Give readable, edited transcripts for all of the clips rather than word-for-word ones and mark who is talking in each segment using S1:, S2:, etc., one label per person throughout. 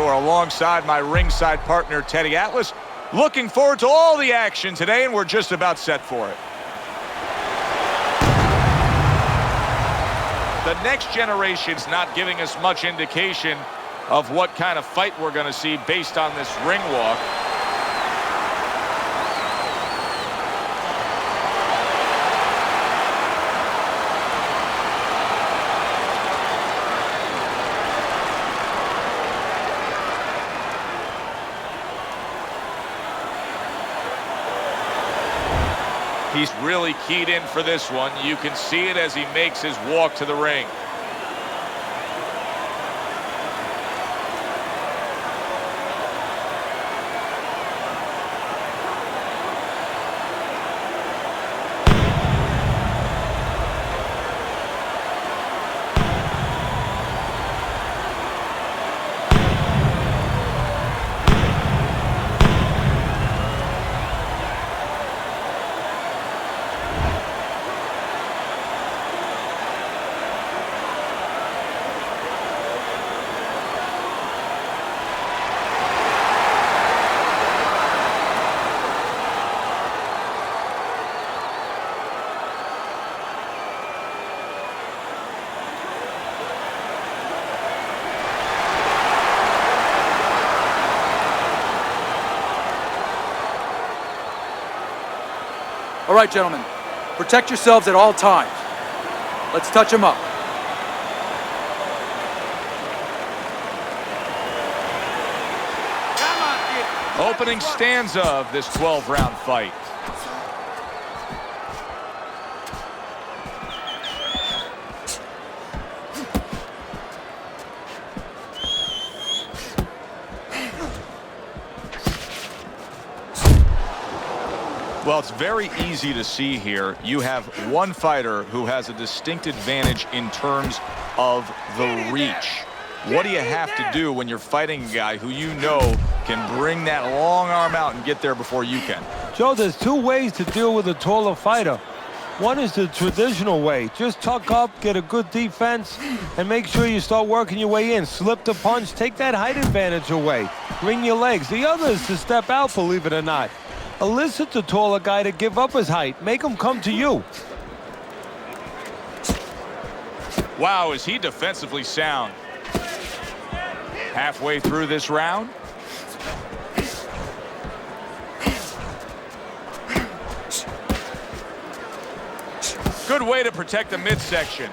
S1: Bellator alongside my ringside partner, Teddy Atlas. Looking forward to all the action today, and we're just about set for it. The next generation's not giving us much indication of what kind of fight we're going to see based on this ring walk. He's really keyed in for this one. You can see it as he makes his walk to the ring.
S2: All right, gentlemen, protect yourselves at all times. Let's touch them up.
S1: Opening stanza of this 12-round fight. Well, it's very easy to see here. You have one fighter who has a distinct advantage in terms of the reach. What do you have to do when you're fighting a guy who you know can bring that long arm out and get there before you can?
S3: Joe, there's two ways to deal with a taller fighter. One is the traditional way. Just tuck up, get a good defense, and make sure you start working your way in. Slip the punch, take that height advantage away. Bring your legs. The other is to step out, believe it or not. Elicit the taller guy to give up his height. Make him come to you.
S1: Wow, is he defensively sound. Halfway through this round. Good way to protect the midsection.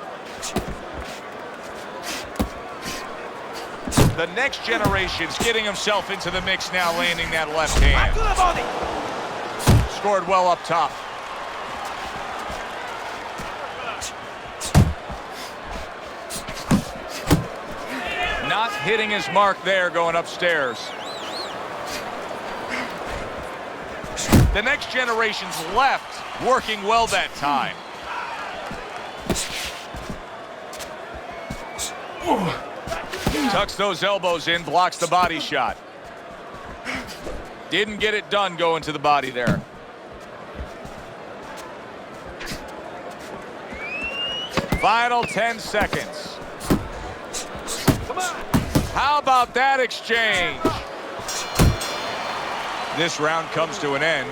S1: The next generation's getting himself into the mix now, landing that left hand. Scored well up top. Not hitting his mark there, going upstairs. The next generation's left, working well that time. Tucks those elbows in, blocks the body shot. Didn't get it done going to the body there. Final 10 seconds. Come on. How about that exchange? This round comes to an end.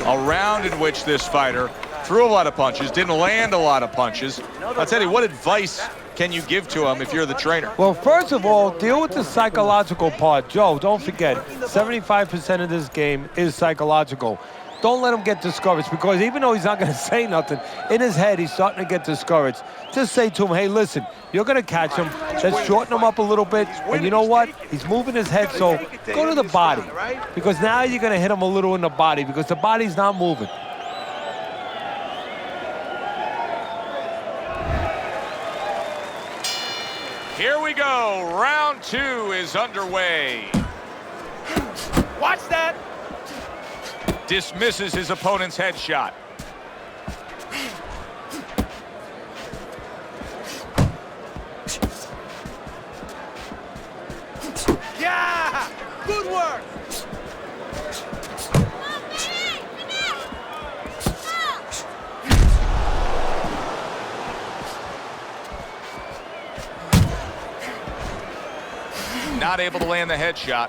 S1: A round in which this fighter threw a lot of punches, didn't land a lot of punches. I'll tell you, what advice can you give to him if you're the trainer?
S3: Well, first of all, deal with the psychological part. Joe, don't forget, 75% of this game is psychological. Don't let him get discouraged, because even though he's not going to say nothing, in his head he's starting to get discouraged. Just say to him, hey, listen, you're going to catch him. Let's shorten him up a little bit. And you know what? He's moving his head, so go to the body. Because now you're going to hit him a little in the body, because the body's not moving.
S1: Here we go. Round 2 is underway.
S4: Watch that.
S1: Dismisses his opponent's headshot.
S4: Yeah! Good work!
S1: not able to land the headshot.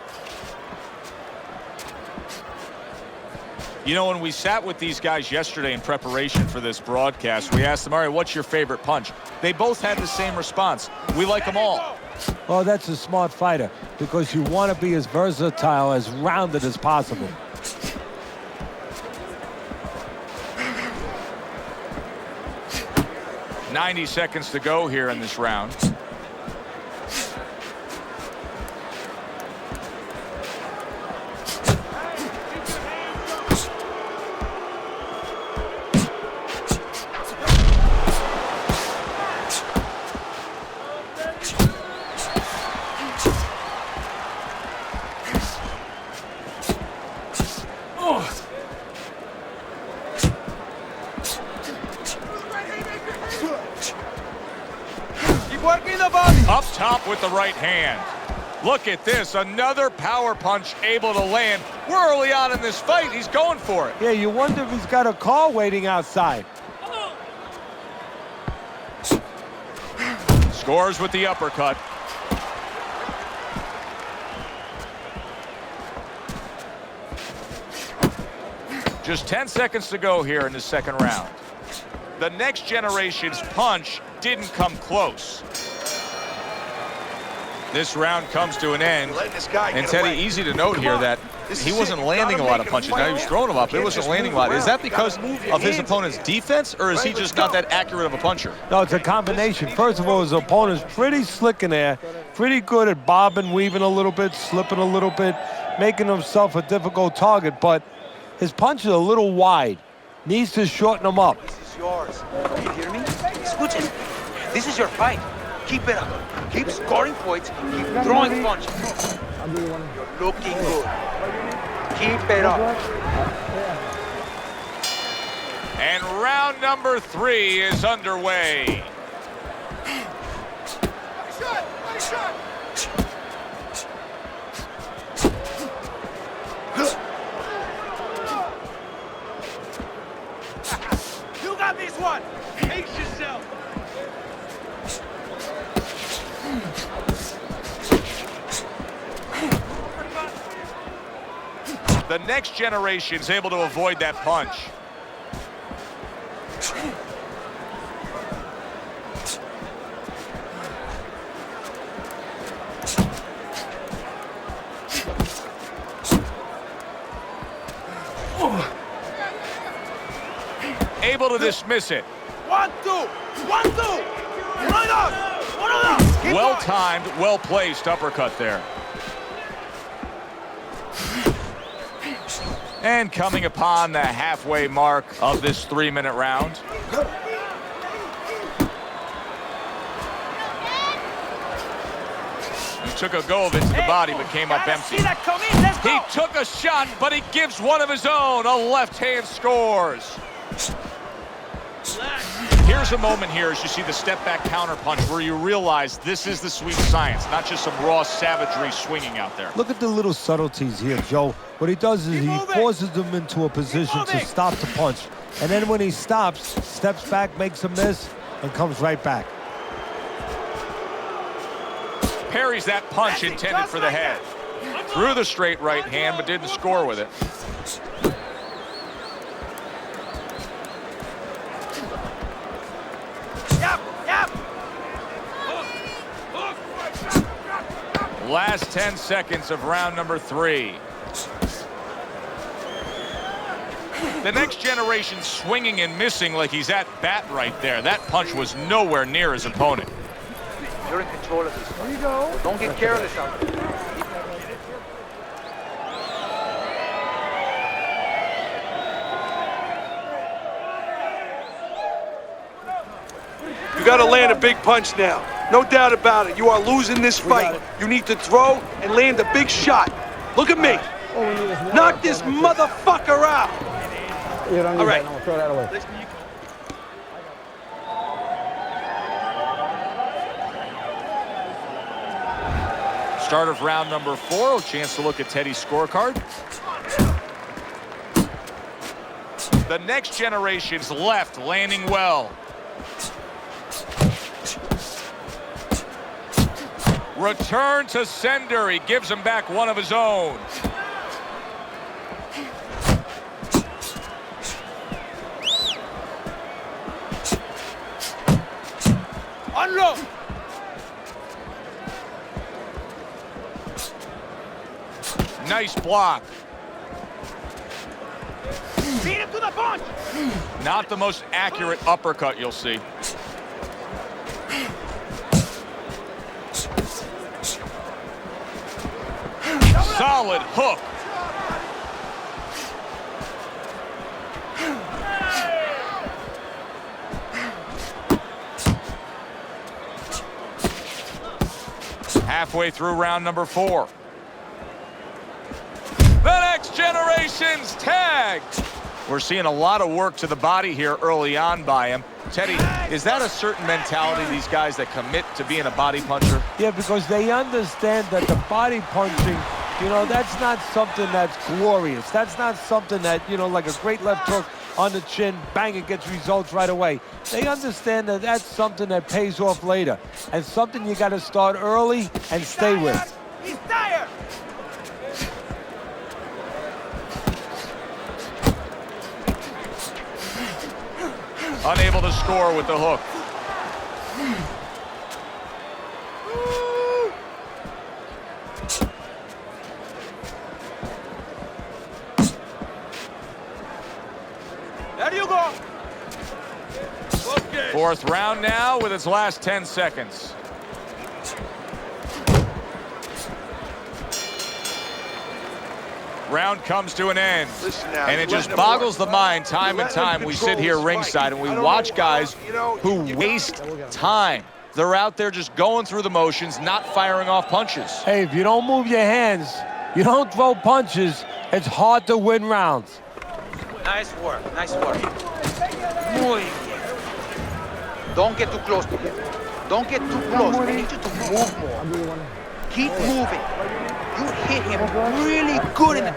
S1: You know, when we sat with these guys yesterday in preparation for this broadcast, we asked them, all right, what's your favorite punch? They both had the same response. We like them all.
S3: Well, that's a smart fighter because you want to be as versatile, as rounded as possible.
S1: "90 seconds to go here in this round.
S4: Working the body.
S1: Up top with the right hand. Look at this, another power punch able to land. We're early on in this fight. He's going for it.
S3: Yeah, you wonder if he's got a car waiting outside.
S1: Scores with the uppercut. Just 10 seconds to go here in the second round. The next generation's punch didn't come close. This round comes to an end. And Teddy, easy to note here that he wasn't landing a lot of punches. Now he was throwing them up, but it wasn't landing a lot. Is that because of his opponent's defense, or is he just not that accurate of a puncher?
S3: No, it's a combination. First of all, his opponent's pretty slick in there, pretty good at bobbing, weaving a little bit, slipping a little bit, making himself a difficult target, but his punch is a little wide. Needs to shorten them up.
S4: This is yours. You hear me? Escuchen. This is your fight. Keep it up. Keep scoring points. Keep throwing punches. You're looking good. Keep it up.
S1: And round number 3 is underway.
S4: You got this one. Pace yourself.
S1: The next generation's able to avoid that punch. Able to dismiss it.
S4: 1, 2. 1, 2. Right up. One on up.
S1: Well timed, well placed uppercut there. And coming upon the halfway mark of this 3-minute round. He took a go of it to the body, but came up empty. He took a shot, but he gives one of his own. A left hand scores. Here's a moment here as you see the step back counter punch where you realize this is the sweet science, not just some raw savagery swinging out there.
S3: Look at the little subtleties here, Joe. What he does is he forces them into a position to stop the punch. And then when he stops, steps back, makes a miss, and comes right back.
S1: Parries that punch intended for the head. Threw the straight right hand, but didn't score with it. Last 10 seconds of round number 3. The next generation swinging and missing like he's at bat right there. That punch was nowhere near his opponent.
S4: You're in control of this. There you go. Don't get careless out there.
S5: You got to land a big punch now. No doubt about it. You are losing this fight. You need to throw and land a big shot. Look at me. Knock this motherfucker out. All right.
S6: Throw that away.
S1: Start of round number 4. A chance to look at Teddy's scorecard. The next generation's left landing well. Return to sender. He gives him back one of his own.
S4: Unlock!
S1: Nice block.
S4: Beat him to the punch!
S1: Not the most accurate uppercut you'll see. Solid hook. Halfway through round number 4. The next generation's tagged. We're seeing a lot of work to the body here early on by him. Teddy, is that a certain mentality, these guys that commit to being a body puncher?
S3: Yeah, because they understand that the body punching, you know, that's not something that's glorious. That's not something that, you know, like a great left hook on the chin, bang, it gets results right away. They understand that that's something that pays off later and something you got to start early and stay with.
S4: He's tired!
S1: Unable to score with the hook.
S4: There you go!
S5: Okay.
S1: 4th round now with its last 10 seconds. Round comes to an end.
S5: Listen now,
S1: And
S5: you're
S1: it just
S5: letting him
S1: boggles
S5: work.
S1: the mind time and time. We sit here ringside and we watch guys who waste time. They're out there just going through the motions, not firing off punches.
S3: Hey, if you don't move your hands, you don't throw punches, it's hard to win rounds.
S4: Nice work, nice work. Muy bien. Don't get too close to him. Don't get too close. I need you to move more. Keep moving. You hit him really good in the...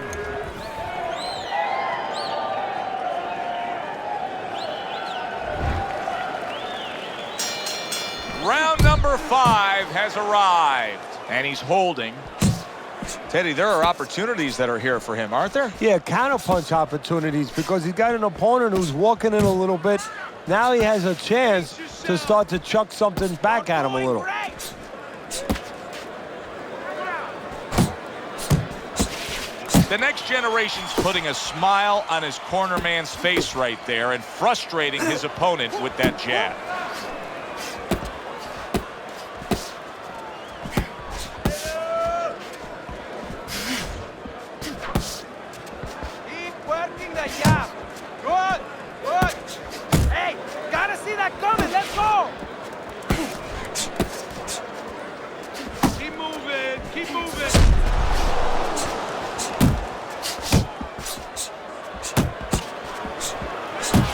S1: Round number 5 has arrived, and he's holding. Teddy, there are opportunities that are here for him, aren't there?
S3: Yeah, counterpunch opportunities because he's got an opponent who's walking in a little bit. Now he has a chance to start to chuck something back at him a little.
S1: The next generation's putting a smile on his corner man's face right there and frustrating his opponent with that jab.
S4: Keep working the jab. Good, good. Hey, gotta see that coming. Let's go.
S5: Keep moving, keep moving.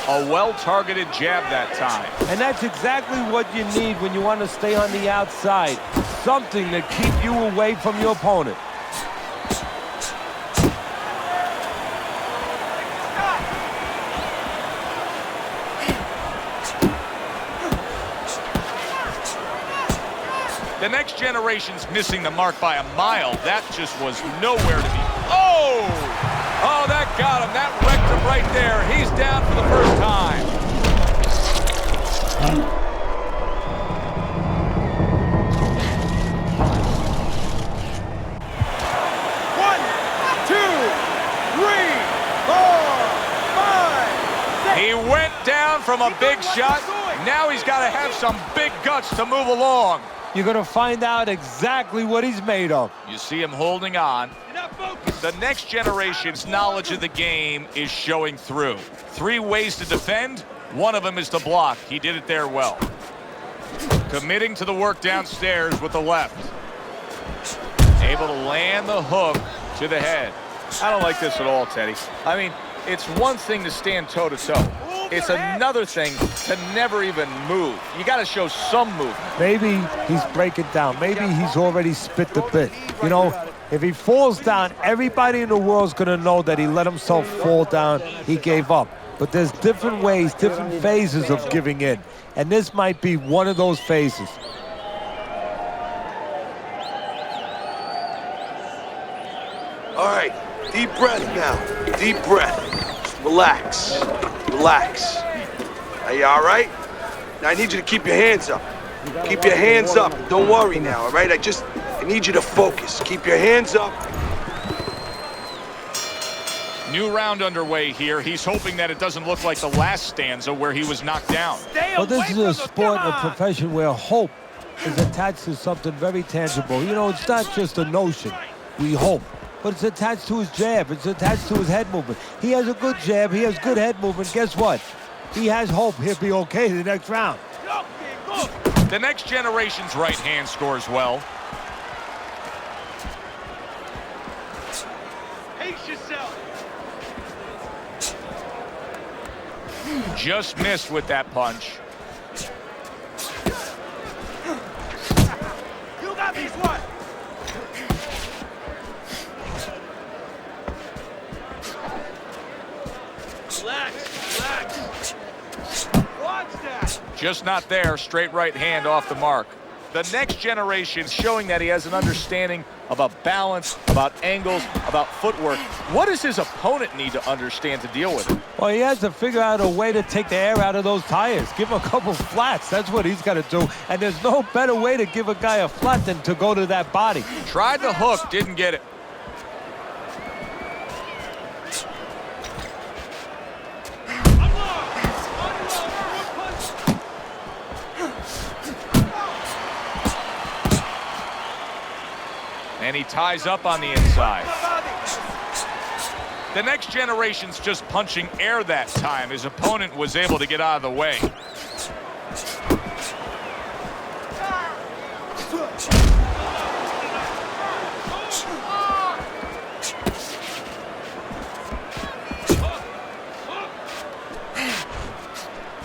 S1: A well-targeted jab that time.
S3: And that's exactly what you need when you want to stay on the outside. Something to keep you away from your opponent.
S1: The next generation's missing the mark by a mile. That just was nowhere to be. Oh! Oh, that got him. That wrecked him right there. He's down for the first time.
S4: One, two, three, four, five, 6.
S1: He went down from a big shot. Now he's got to have some big guts to move along.
S3: You're going to find out exactly what he's made of.
S1: You see him holding on. The next generation's knowledge of the game is showing through. 3 ways to defend. One of them is to block. He did it there well. Committing to the work downstairs with the left. Able to land the hook to the head. I don't like this at all, Teddy. I mean, it's one thing to stand toe-to-toe. It's another thing to never even move. You got to show some movement.
S3: Maybe he's breaking down. Maybe he's already spit the bit. You know, if he falls down, everybody in the world's going to know that he let himself fall down. He gave up. But there's different ways, different phases of giving in. And this might be one of those phases.
S5: All right, deep breath now. Deep breath. Just relax. Relax. Are you all right? Now I need you to keep your hands up. Keep your hands up. Don't worry now, all right? I need you to focus. Keep your hands up.
S1: New round underway here. He's hoping that it doesn't look like the last stanza where he was knocked down.
S3: Well, this is a sport, a profession where hope is attached to something very tangible. You know, it's not just a notion, we hope, but it's attached to his jab. It's attached to his head movement. He has a good jab. He has good head movement. Guess what? He has hope he'll be okay the next round.
S1: The next generation's right hand scores well.
S5: Pace yourself.
S1: Just missed with that punch.
S5: You got these one. Relax, relax. Watch that.
S1: Just not there. Straight right hand off the mark. The next generation's showing that he has an understanding about balance, about angles, about footwork. What does his opponent need to understand to deal with it?
S3: Well, he has to figure out a way to take the air out of those tires. Give him a couple flats. That's what he's got to do. And there's no better way to give a guy a flat than to go to that body.
S1: Tried the hook, didn't get it. And he ties up on the inside. The next generation's just punching air that time. His opponent was able to get out of the way.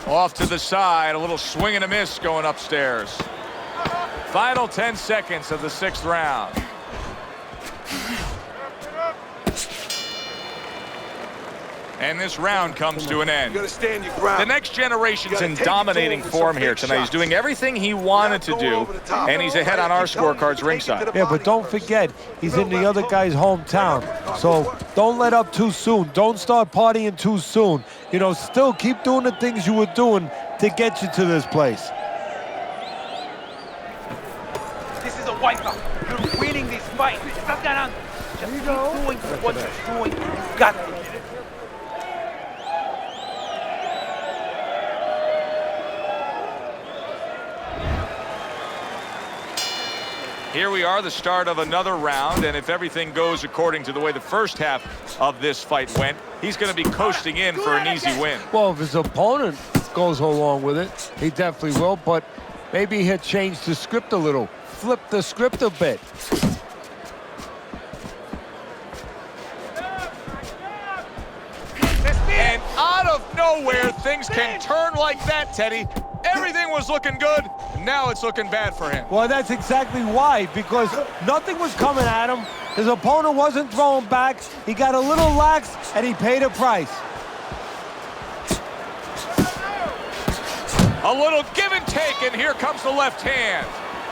S1: Off to the side, a little swing and a miss going upstairs. Final 10 seconds of the 6th round. And this round comes to an end.
S5: You gotta stand your ground.
S1: The next generation's in dominating form here tonight. He's doing everything he wanted to do, and he's ahead on our scorecards ringside.
S3: Yeah, but don't forget, he's in the other guy's hometown. So don't let up too soon. Don't start partying too soon. You know, still keep doing the things you were doing to get you to this place.
S4: This is a wipeout. You're winning this fight. Stop that on. Just keep doing what you're doing. You got it.
S1: Here we are, the start of another round, and if everything goes according to the way the first half of this fight went, he's going to be coasting in for an easy win.
S3: Well, if his opponent goes along with it, he definitely will, but maybe he'll change the script a little, flip the script a bit.
S1: And out of nowhere, things can turn like that, Teddy. Everything was looking good, and now it's looking bad for him.
S3: Well, that's exactly why, because nothing was coming at him. His opponent wasn't throwing back. He got a little lax, and he paid a price.
S1: A little give and take, and here comes the left hand.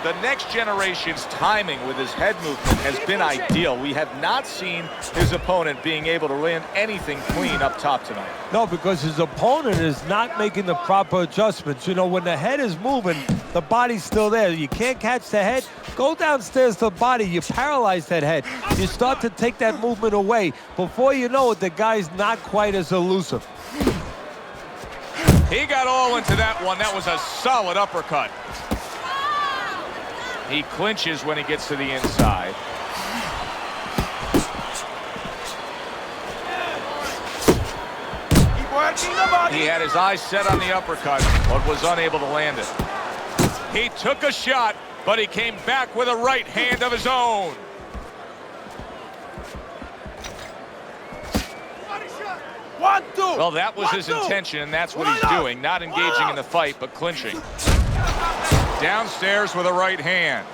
S1: The next generation's timing with his head movement has been ideal. We have not seen his opponent being able to land anything clean up top tonight.
S3: No, because his opponent is not making the proper adjustments. You know, when the head is moving, the body's still there. You can't catch the head. Go downstairs to the body. You paralyze that head. You start to take that movement away. Before you know it, the guy's not quite as elusive.
S1: He got all into that one. That was a solid uppercut. He clinches when he gets to the inside. He had his eyes set on the uppercut, but was unable to land it. He took a shot, but he came back with a right hand of his own.
S5: One, two.
S1: Well, that was his intention, and that's what he's doing. Not engaging in the fight, but clinching. Downstairs with a right hand.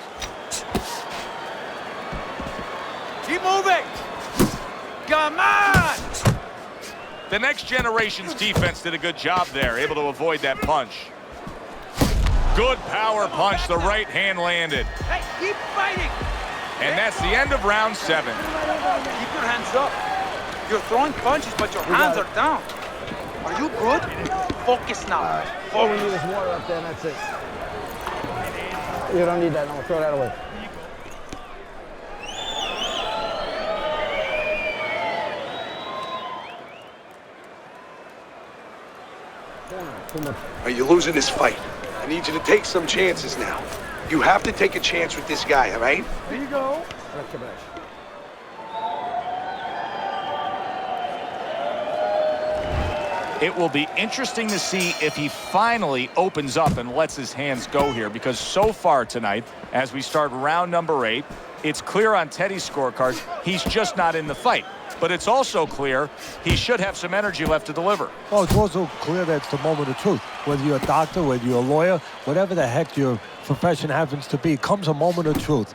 S4: Keep moving. Come on.
S1: The next generation's defense did a good job there, able to avoid that punch. Good power punch, the right hand landed.
S4: Hey, keep fighting.
S1: And that's the end of round 7.
S4: Keep your hands up. You're throwing punches, but your hands are down. Are you good? Focus now.
S6: All we need is water up there, and that's it. You don't need that. No, throw that away.
S5: You're losing this fight. I need you to take some chances now. You have to take a chance with this guy, all right?
S6: There you go.
S1: It will be interesting to see if he finally opens up and lets his hands go here, because so far tonight, as we start round number 8, it's clear on Teddy's scorecards he's just not in the fight. But it's also clear he should have some energy left to deliver.
S3: Well, it's also clear that it's the moment of truth. Whether you're a doctor, whether you're a lawyer, whatever the heck your profession happens to be, comes a moment of truth.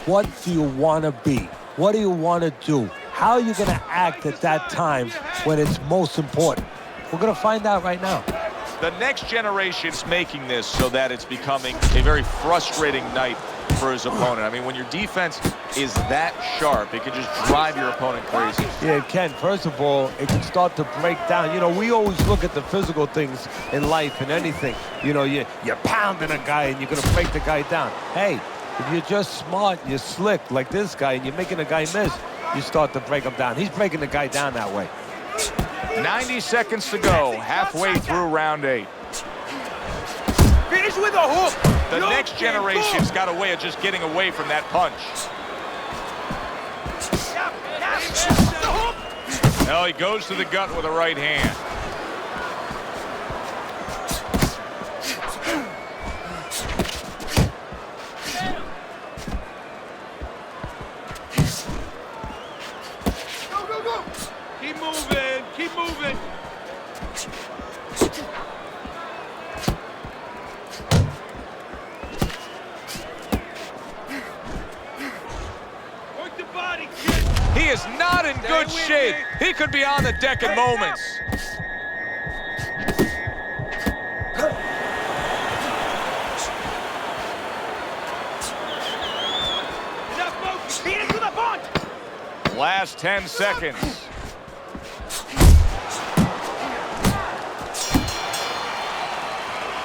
S3: What do you want to be? What do you want to do? How are you going to act at that time when it's most important? We're going to find out right now.
S1: The next generation's making this so that it's becoming a very frustrating night for his opponent. I mean, when your defense is that sharp, it can just drive your opponent crazy.
S3: Yeah, it can. First of all, it can start to break down. You know, we always look at the physical things in life and anything. You know, you're pounding a guy and you're going to break the guy down. Hey, if you're just smart, you're slick like this guy, and you're making a guy miss, you start to break him down. He's breaking the guy down that way.
S1: 90 seconds to go, halfway through round 8.
S4: Finish with a hook.
S1: The next generation's got a way of just getting away from that punch. Well, he goes to the gut with a right hand.
S5: Go, go, go! Keep moving, keep moving. Work the body, kid.
S1: He is not in good shape. He could be on the deck in moments.
S4: Enough motion. Beat it to the punch.
S1: Last 10 seconds.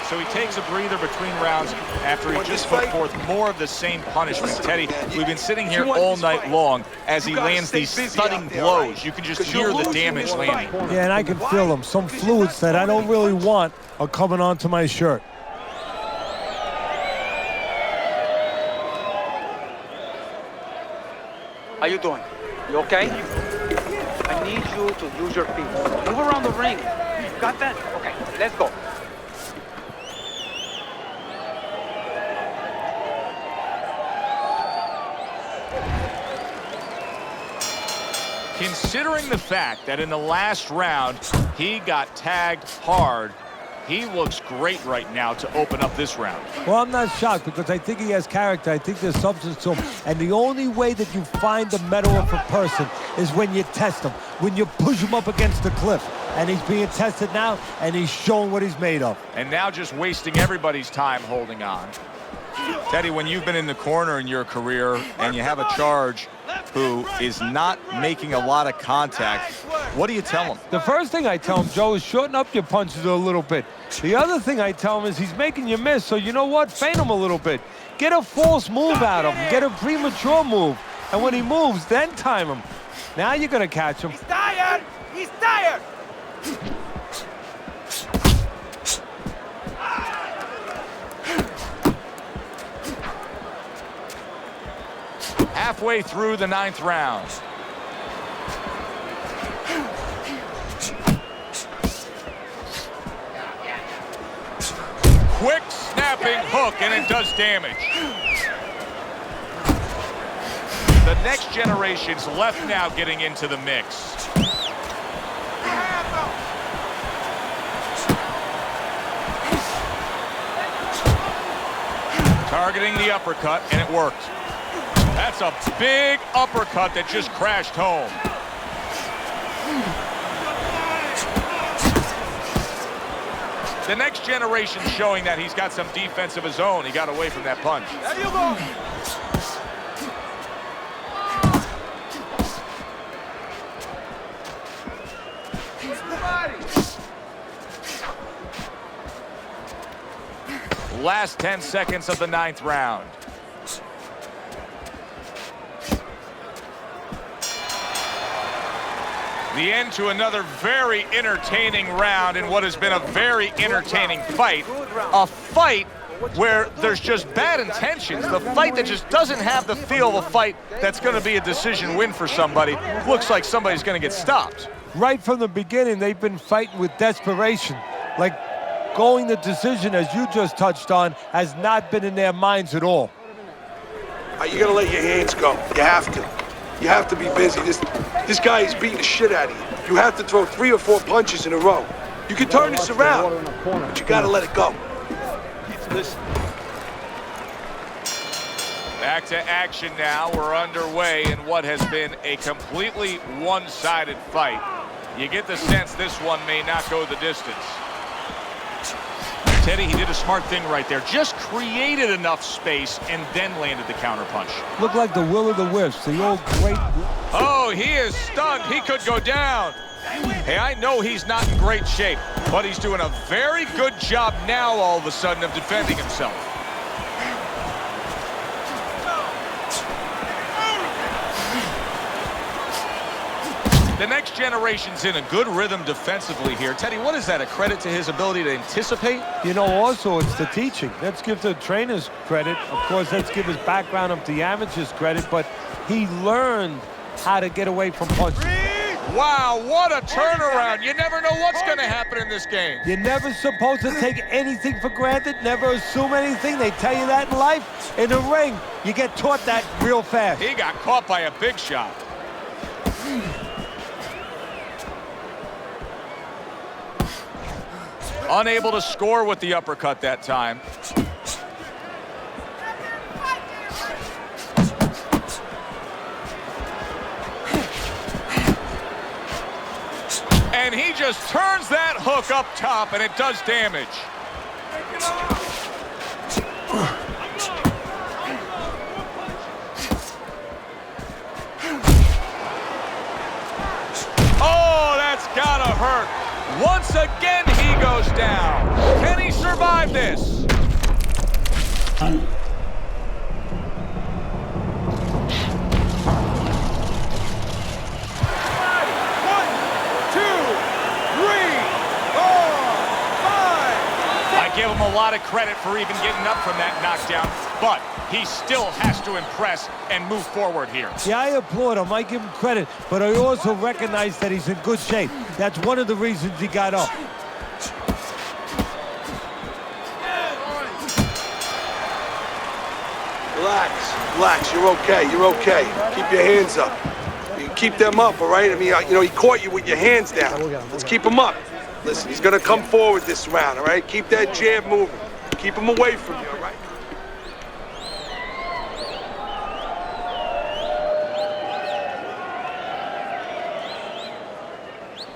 S1: So he takes a breather between rounds after he just put forth more of the same punishment. Teddy, we've been sitting here all night long as he lands these stunning blows. You can just hear the damage landing.
S3: Yeah, and I can feel them. Some fluids that I don't really want are coming onto my shirt.
S4: How you doing? You okay? I need you to use your feet. Move around the ring. You got that? Okay, let's go.
S1: Considering the fact that in the last round he got tagged hard, he looks great right now to open up this round.
S3: Well, I'm not shocked because I think he has character. I think there's substance to him. And the only way that you find the mettle of a person is when you test him, when you push him up against the cliff. And he's being tested now, and he's showing what he's made of.
S1: And now just wasting everybody's time holding on. Teddy, when you've been in the corner in your career and you have a charge who is not making a lot of contact, what do you tell him?
S3: The first thing I tell him, Joe, is shorten up your punches a little bit. The other thing I tell him is he's making you miss, so you know what? Feint him a little bit. Get a false move out of him. Get a premature move. And when he moves, then time him. Now you're going to catch him.
S4: He's tired! He's tired!
S1: Halfway through the 9th round. Quick snapping hook, and it does damage. The next generation's left now getting into the mix. Targeting the uppercut, and it worked. That's a big uppercut that just crashed home. The next generation showing that he's got some defense of his own. He got away from that punch.
S4: There you go.
S1: Last 10 seconds of the 9th round. The end to another very entertaining round in what has been a very entertaining fight. A fight where there's just bad intentions. The fight that just doesn't have the feel of a fight that's going to be a decision win for somebody. Looks like somebody's going to get stopped.
S3: Right from the beginning, they've been fighting with desperation. Like going the decision, as you just touched on, has not been in their minds at all.
S5: You gotta let your hands go. You have to. You have to be busy. This guy is beating the shit out of you. You have to throw 3 or 4 punches in a row. You can turn this around, but you gotta let it go.
S1: Listen. Back to action now. We're underway in what has been a completely one-sided fight. You get the sense this one may not go the distance. Teddy, he did a smart thing right there. Just created enough space and then landed the counterpunch.
S3: Looked like the will of the wisps, the old great...
S1: Oh, he is stunned. He could go down. Hey, I know he's not in great shape, but he's doing a very good job now all of a sudden of defending himself. The next generation's in a good rhythm defensively here. Teddy, what is that, a credit to his ability to anticipate?
S3: You know, also, it's the teaching. Let's give the trainers credit. Of course, let's give his background of the amateurs credit, but he learned how to get away from punches.
S1: Wow, what a turnaround. You never know what's going to happen in this game.
S3: You're never supposed to take anything for granted, never assume anything. They tell you that in life. In the ring, you get taught that real fast.
S1: He got caught by a big shot. Unable to score with the uppercut that time. And he just turns that hook up top, and it does damage. Oh, that's gotta hurt. Once again, he goes down. Can he survive this? I give him a lot of credit for even getting up from that knockdown, but he still has to impress and move forward here.
S3: Yeah, I applaud him. I give him credit, but I also recognize that he's in good shape. That's one of the reasons he got up.
S5: Relax, you're okay, you're okay. Keep your hands up. You can keep them up, all right? I mean, you know, he caught you with your hands down. Let's keep him up. Listen, he's gonna come forward this round, all right? Keep that jab moving. Keep him away from you, all right?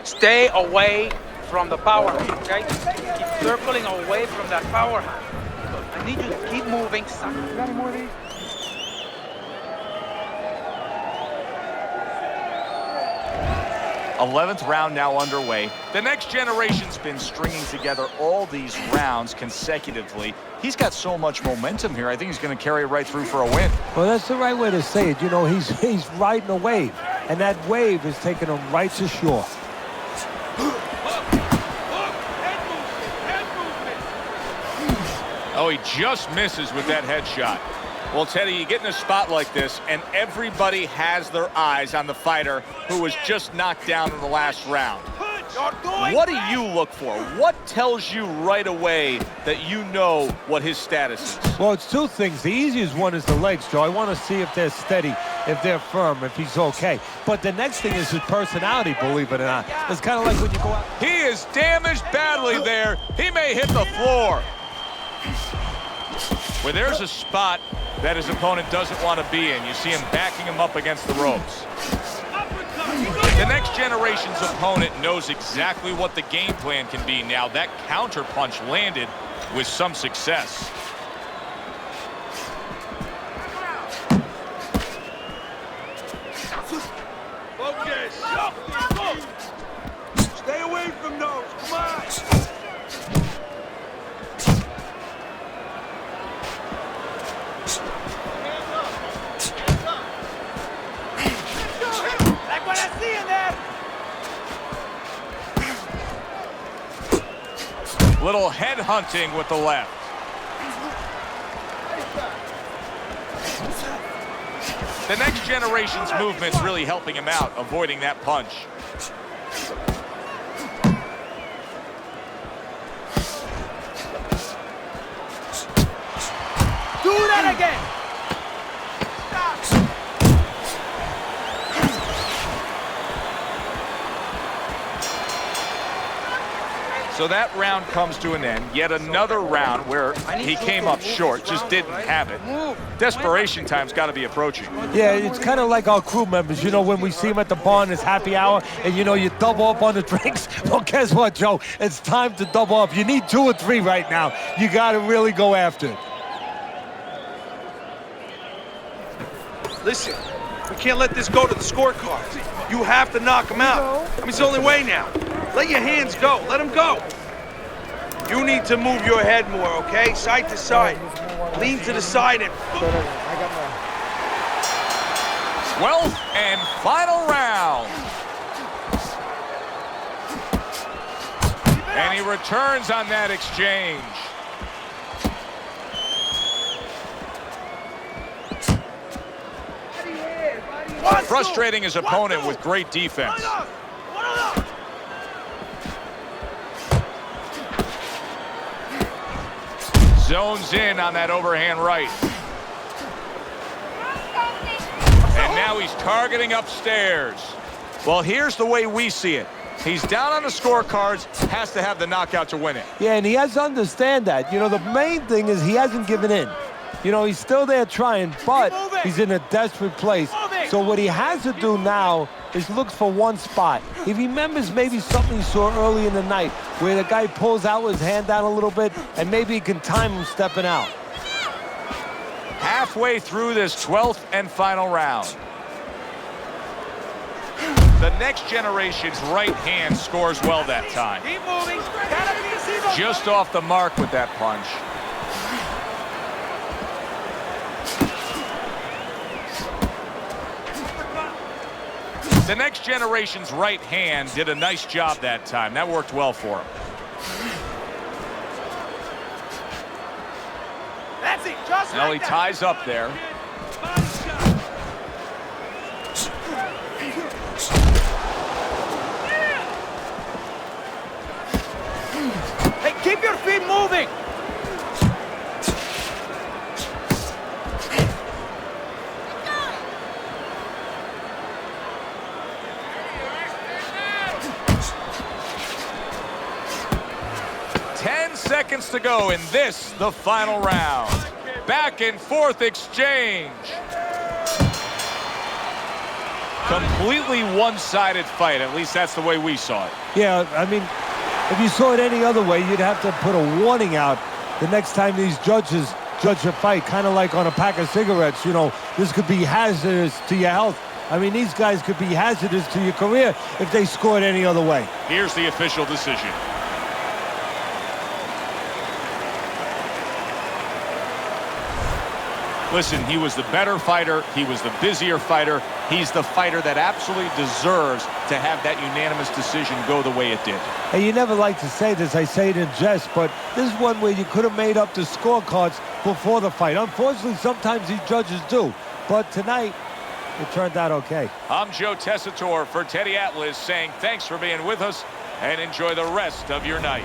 S4: Stay away from the power hand, okay? Keep circling away from that power hand. I need you to keep moving. You got any more of these?
S1: th round now underway. The next generation's been stringing together all these rounds consecutively. He's got so much momentum here. I think he's going to carry it right through for a win.
S3: Well, that's the right way to say it. You know, he's riding a wave, and that wave is taking him right to shore.
S1: Oh, he just misses with that headshot. Well, Teddy, you get in a spot like this, and everybody has their eyes on the fighter who was just knocked down in the last round. What do you look for? What tells you right away that you know what his status is?
S3: Well, it's two things. The easiest one is the legs, Joe. I want to see if they're steady, if they're firm, if he's okay. But the next thing is his personality, believe it or not. It's kind of like when you go out.
S1: He is damaged badly there. He may hit the floor. Where there's a spot that his opponent doesn't want to be in. You see him backing him up against the ropes. The next generation's opponent knows exactly what the game plan can be now. That counter punch landed with some success.
S5: Focus! Stay away from those, come on!
S1: Little head hunting with the left. The next generation's movement's really helping him out, avoiding that punch.
S4: Do that again!
S1: So that round comes to an end. Yet another round where he came up short, just didn't have it. Desperation time's got to be approaching.
S3: Yeah, it's kind of like our crew members. You know, when we see them at the bar and it's happy hour and, you know, you double up on the drinks. Well, guess what, Joe? It's time to double up. You need 2 or 3 right now. You got to really go after it.
S5: Listen, we can't let this go to the scorecards. You have to knock him out. I mean, it's the only way now. Let your hands go. Let him go. You need to move your head more, okay? Side to side. Lean to the side and...
S1: 12th and final round. And he returns on that exchange. Frustrating his opponent with great defense. Zones in on that overhand right. And now he's targeting upstairs. Well, here's the way we see it. He's down on the scorecards, has to have the knockout to win it.
S3: Yeah, and he has to understand that. You know, the main thing is he hasn't given in. You know, he's still there trying, but he's in a desperate place. So what he has to do now is look for one spot. He remembers maybe something he saw early in the night where the guy pulls out his hand down a little bit and maybe he can time him stepping out.
S1: Halfway through this 12th and final round. The next generation's right hand scores well that time.
S4: Keep moving.
S1: Just off the mark with that punch. The next generation's right hand did a nice job that time. That worked well for him.
S4: That's it. Just
S1: Now he ties up there.
S4: Hey, keep your feet moving.
S1: Seconds to go in this, the final round. Back and forth exchange. Completely one-sided fight. At least that's the way we saw it.
S3: Yeah, I mean, if you saw it any other way, you'd have to put a warning out the next time these judges judge a fight, kind of like on a pack of cigarettes. You know, this could be hazardous to your health. I mean, these guys could be hazardous to your career if they scored any other way.
S1: Here's the official decision. Listen, he was the better fighter. He was the busier fighter. He's the fighter that absolutely deserves to have that unanimous decision go the way it did.
S3: And you never like to say this, I say it in jest, but this is one where you could have made up the scorecards before the fight. Unfortunately, sometimes these judges do. But tonight, it turned out okay.
S1: I'm Joe Tessitore for Teddy Atlas saying thanks for being with us and enjoy the rest of your night.